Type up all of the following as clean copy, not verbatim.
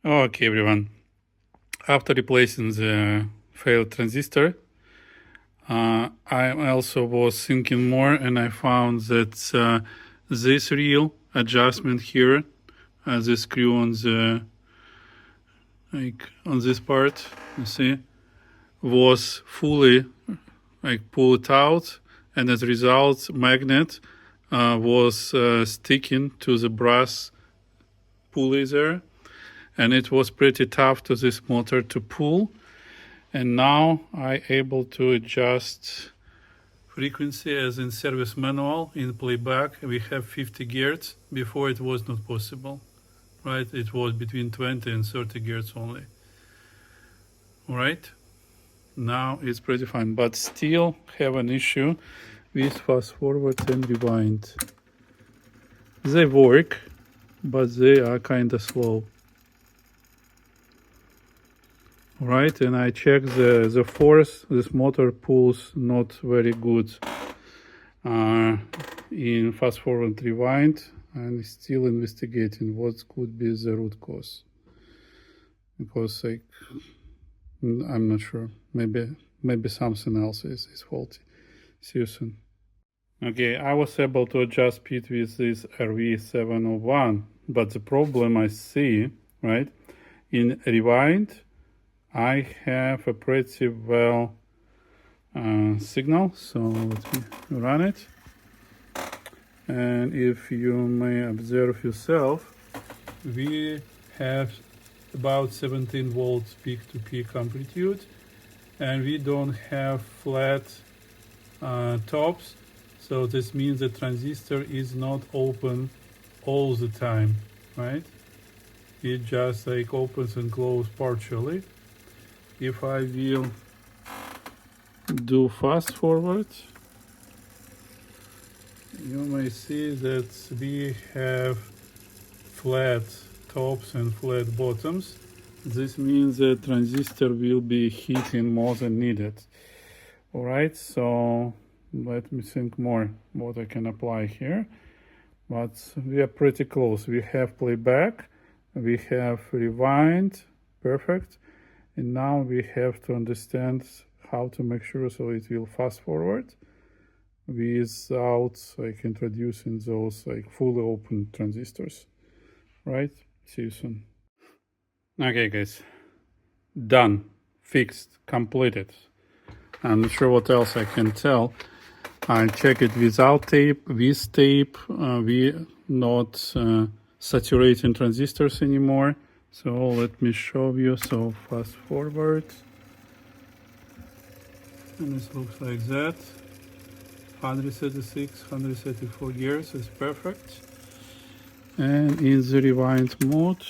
Okay, everyone. After replacing the failed transistor, I also was thinking more, and I found that this real adjustment here, the screw on the on this part, you see, was fully pulled out, and as a result, magnet was sticking to the brass pulley there, and it was pretty tough to this motor to pull. And now I able to adjust frequency as in service manual. In playback we have 50 Hz. Before it was not possible, right? It was between 20 and 30 Hz only. All right, now it's pretty fine, but still have an issue with fast forward and rewind. They work, but they are kind of slow. Right, and I check the force. This motor pulls not very good in fast forward rewind, and still investigating what could be the root cause, because I'm not sure. Maybe something else is faulty. See you soon. Okay, I was able to adjust speed with this RV701, but the problem I see, right, in rewind I have a pretty well signal, so let me run it. And if you may observe yourself, we have about 17 volts peak to peak amplitude, and we don't have flat tops, so this means the transistor is not open all the time, right? It just opens and closes partially. If I will do fast forward, you may see that we have flat tops and flat bottoms. This means the transistor will be heating more than needed. All right, so let me think more what I can apply here. But we are pretty close. We have playback, we have rewind, perfect. And now we have to understand how to make sure so it will fast forward without introducing those fully open transistors. Right? See you soon. Okay, guys. Done. Fixed. Completed. I'm not sure what else I can tell. I check it without tape, with tape. We not saturating transistors anymore. So let me show you. So fast forward, and this looks like that. 136, 134 Hz is perfect. And in the rewind mode,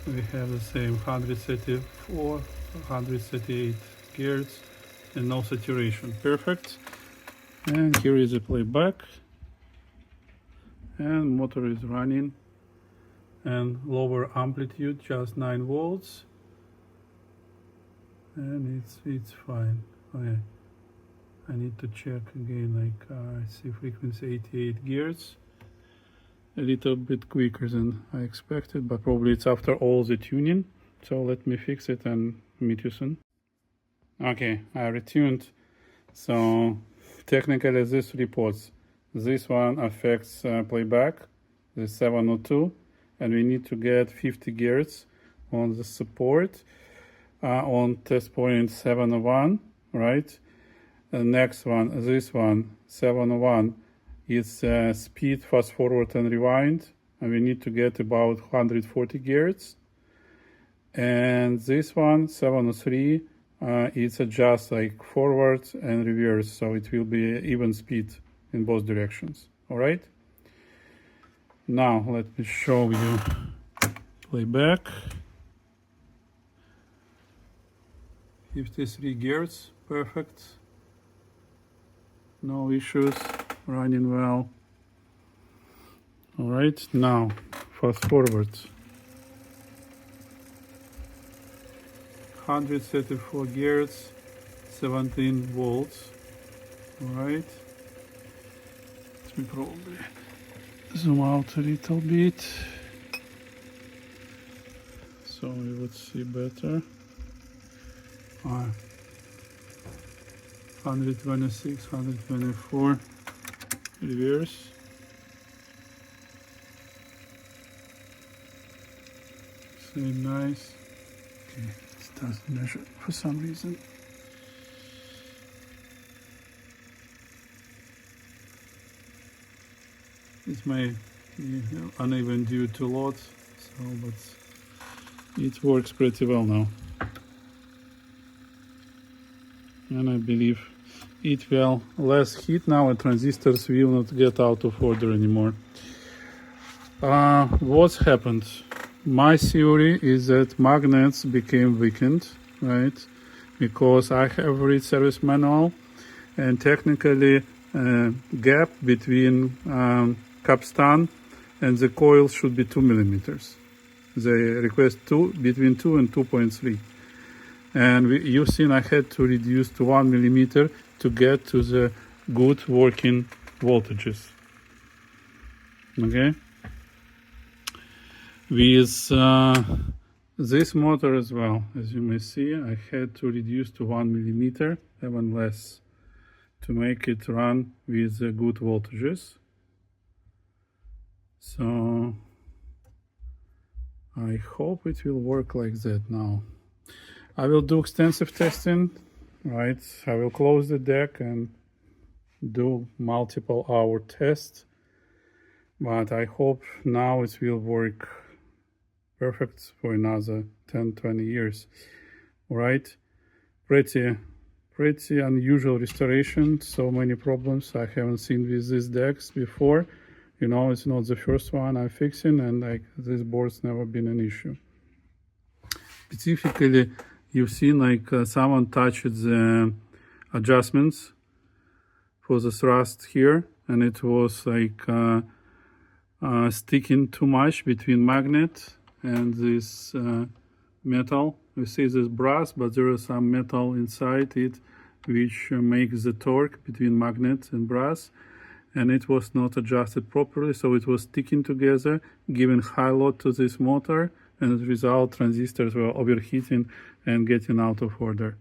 we have the same 134, 138 Hz, and no saturation. Perfect. And here is the playback, and motor is running. And lower amplitude, just 9 volts, and it's fine. Okay, I need to check again. I see frequency 88 Hz, a little bit quicker than I expected, but probably it's after all the tuning. So let me fix it and meet you soon. Okay, I retuned. So technically this reports this one affects playback, the 702. And we need to get 50 Hz on the support on test point 701, right? The next one, this one, 701, is speed, fast forward and rewind, and we need to get about 140 Hz. And this one, 703, it's just forward and reverse, so it will be even speed in both directions, all right? Now let me show you playback. 53 Hz, perfect. No issues, running well. All right, now fast forward. 134 Hz, 17 volts. All right. Let me probably zoom out a little bit. so we would see better. 126, 124 reverse. So nice. Okay, it doesn't measure for some reason. It may be uneven due to load, so but it works pretty well now. And I believe it will less heat now, and transistors will not get out of order anymore. What's happened? My theory is that magnets became weakened, right? Because I have read service manual, and technically gap between capstan and the coil should be 2 millimeters. They request between 2 and 2.3. And you've seen I had to reduce to 1 millimeter to get to the good working voltages. Okay. With this motor as well, as you may see, I had to reduce to 1 millimeter, even less, to make it run with good voltages. So I hope it will work like that now. I will do extensive testing, right? I will close the deck and do multiple hour tests, but I hope now it will work perfect for another 10-20 years. All right, pretty unusual restoration. So many problems I haven't seen with these decks before. You know, it's not the first one I'm fixing, and like this board's never been an issue. Specifically, you've seen like someone touched the adjustments for the thrust here, and it was like sticking too much between magnet and this metal. You see this brass, but there is some metal inside it which makes the torque between magnet and brass, and it was not adjusted properly, so it was sticking together, giving high load to this motor, and as a result transistors were overheating and getting out of order.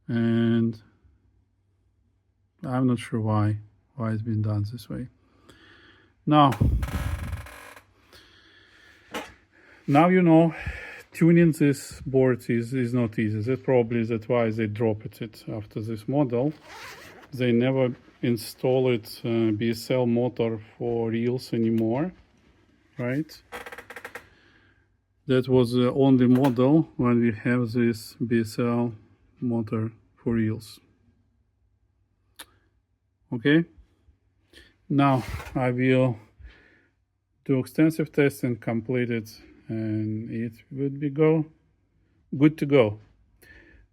And I'm not sure why it's been done this way. Now you know, tuning this board is not easy. That's why they dropped it after this model. They never installed BSL motor for reels anymore, right? That was the only model when we have this BSL motor for reels. Okay, now I will do extensive testing, complete it, and it would be good to go.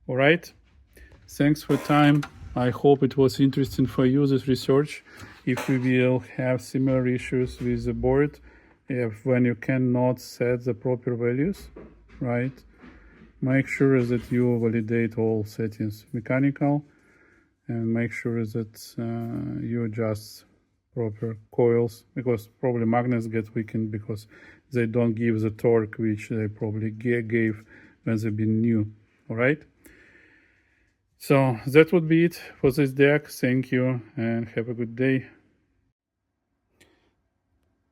All right, thanks for time. I hope it was interesting for you, this research. If we will have similar issues with the board, when you cannot set the proper values, right, make sure that you validate all settings mechanical, and make sure that you adjust proper coils, because probably magnets get weakened because they don't give the torque which they probably gave when they've been new. All right, so that would be it for this deck. Thank you and have a good day.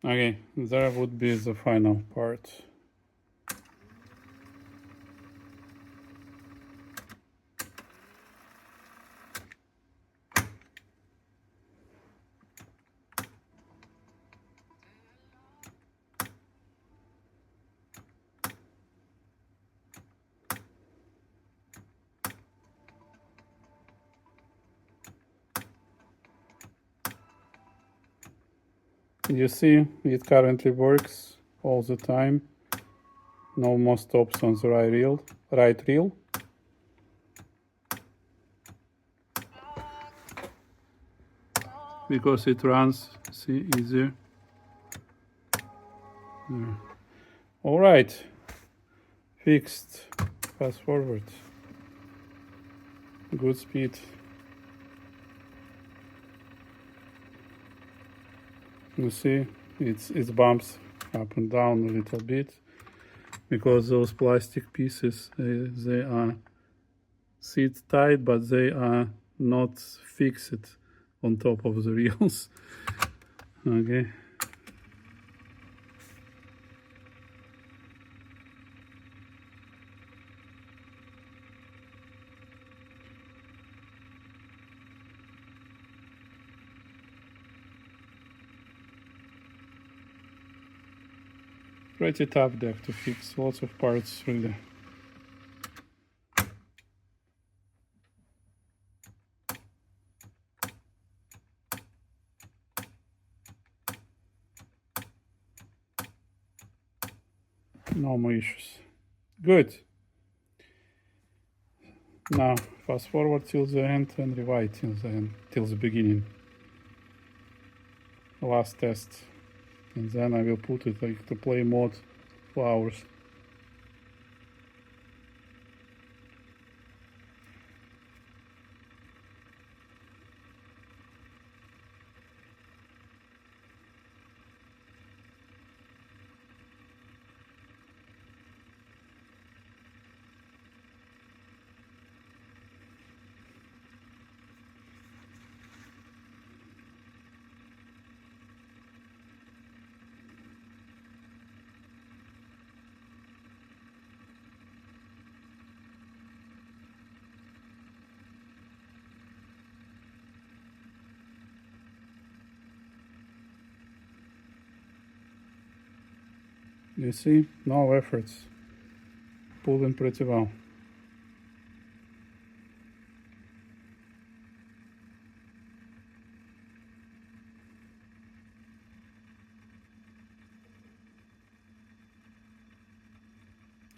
Okay, that would be the final part. You see, it currently works all the time. No more stops on the right reel. Because it runs, see, easier. There. All right, fixed. Fast forward. Good speed. You see, it bumps up and down a little bit, because those plastic pieces, they are sit tight, but they are not fixed on top of the reels. Okay. Pretty tough deck to fix, lots of parts really. No more issues. Good. Now fast forward till the end and rewind till the end, till the beginning. Last test. And then I will put it like to play mode for hours. You see, no efforts, pulling pretty well.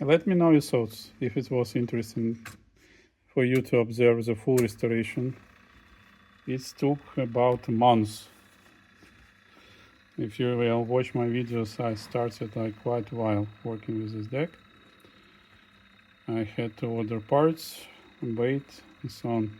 Let me know your thoughts, if it was interesting for you to observe the full restoration. It took about a month. If you will watch my videos, I started like quite a while working with this deck. I had to order parts, wait, and so on.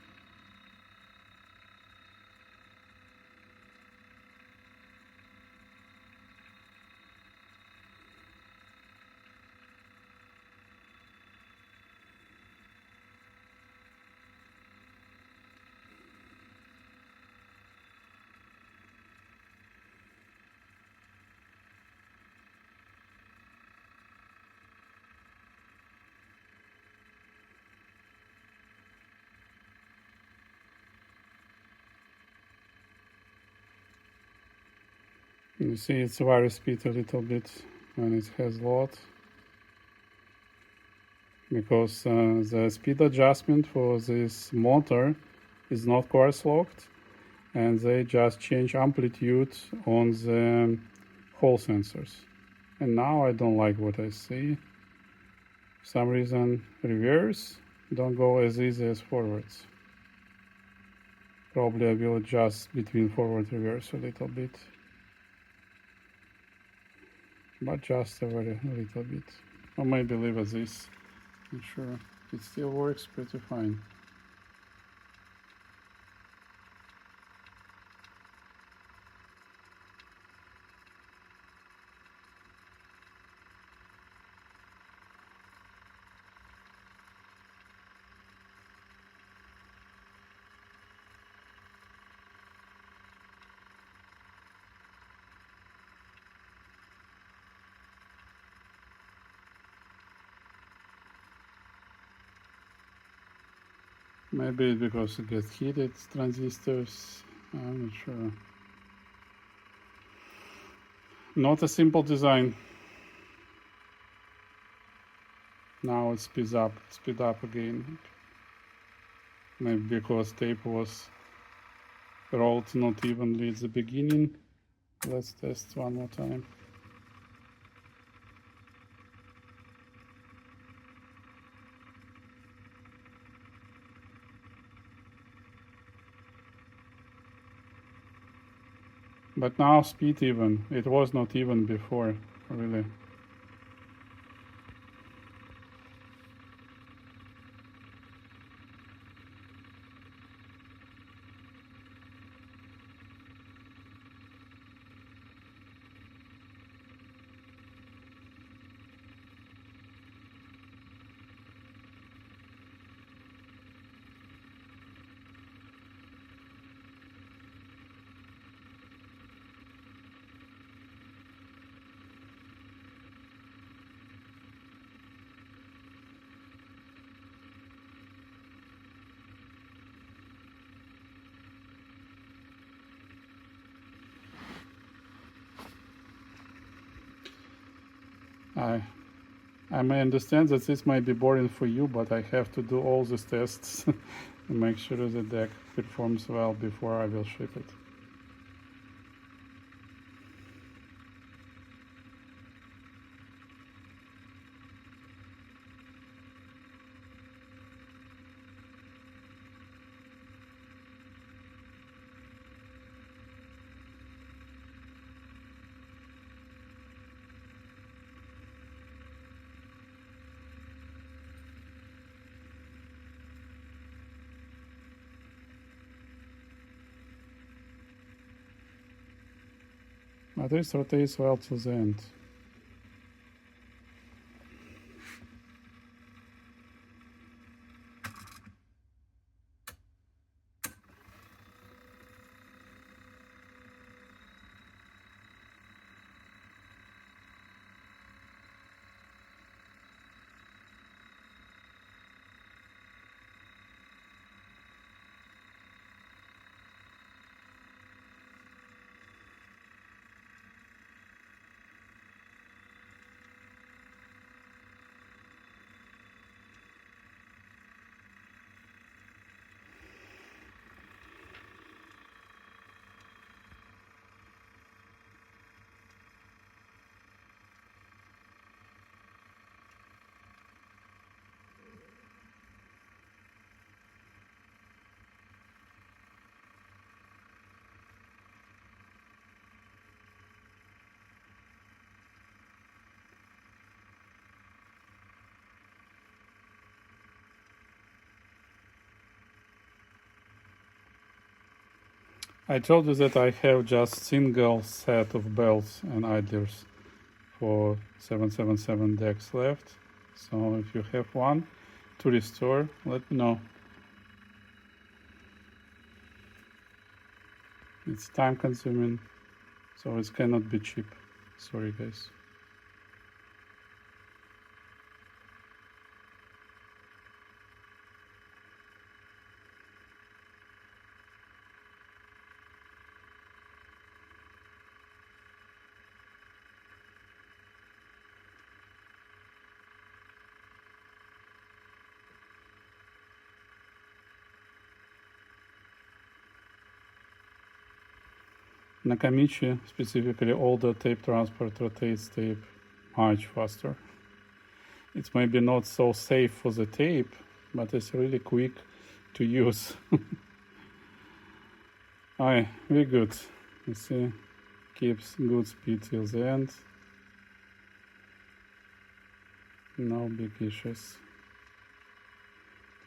You see it's varies speed a little bit when it has load, because the speed adjustment for this motor is not coarse locked, and they just change amplitude on the Hall sensors. And now I don't like what I see. For some reason reverse don't go as easy as forwards. Probably I will adjust between forward and reverse a little bit, but just a very little bit, or maybe leave as this. Not sure. It still works pretty fine. Maybe because it gets heated, transistors, I'm not sure. Not a simple design. Now it speed up again. Maybe because tape was rolled not evenly at the beginning. Let's test one more time. But now speed even. It was not even before, really. I may understand that this might be boring for you, but I have to do all these tests and make sure the deck performs well before I will ship it. But this rotates well to the end. I told you that I have just single set of belts and idlers for 777 decks left. So if you have one to restore, let me know. It's time consuming, so it cannot be cheap. Sorry guys. Nakamichi, specifically older tape transport, rotates tape much faster. It's maybe not so safe for the tape, but it's really quick to use. Alright, we're good. You see, keeps good speed till the end. No big issues.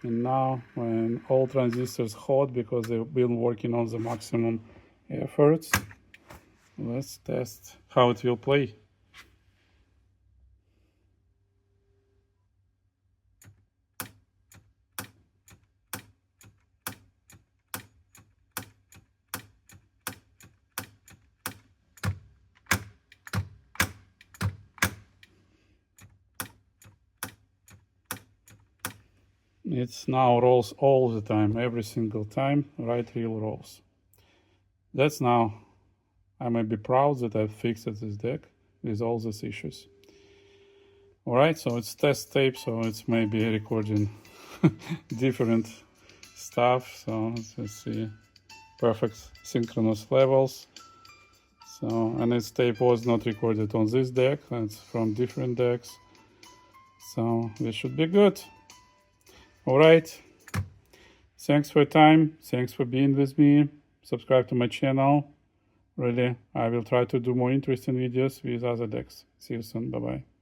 And now, when all transistors hot because they've been working on the maximum efforts, let's test how it will play. It's now rolls all the time, every single time, right reel rolls. That's now, I may be proud that I fixed this deck with all these issues. Alright, so it's test tape, so it's maybe recording different stuff. So let's see, perfect synchronous levels. So, and its tape was not recorded on this deck, it's from different decks. So this should be good. Alright, thanks for your time, thanks for being with me. Subscribe to my channel. Really, I will try to do more interesting videos with other decks. See you soon, bye bye.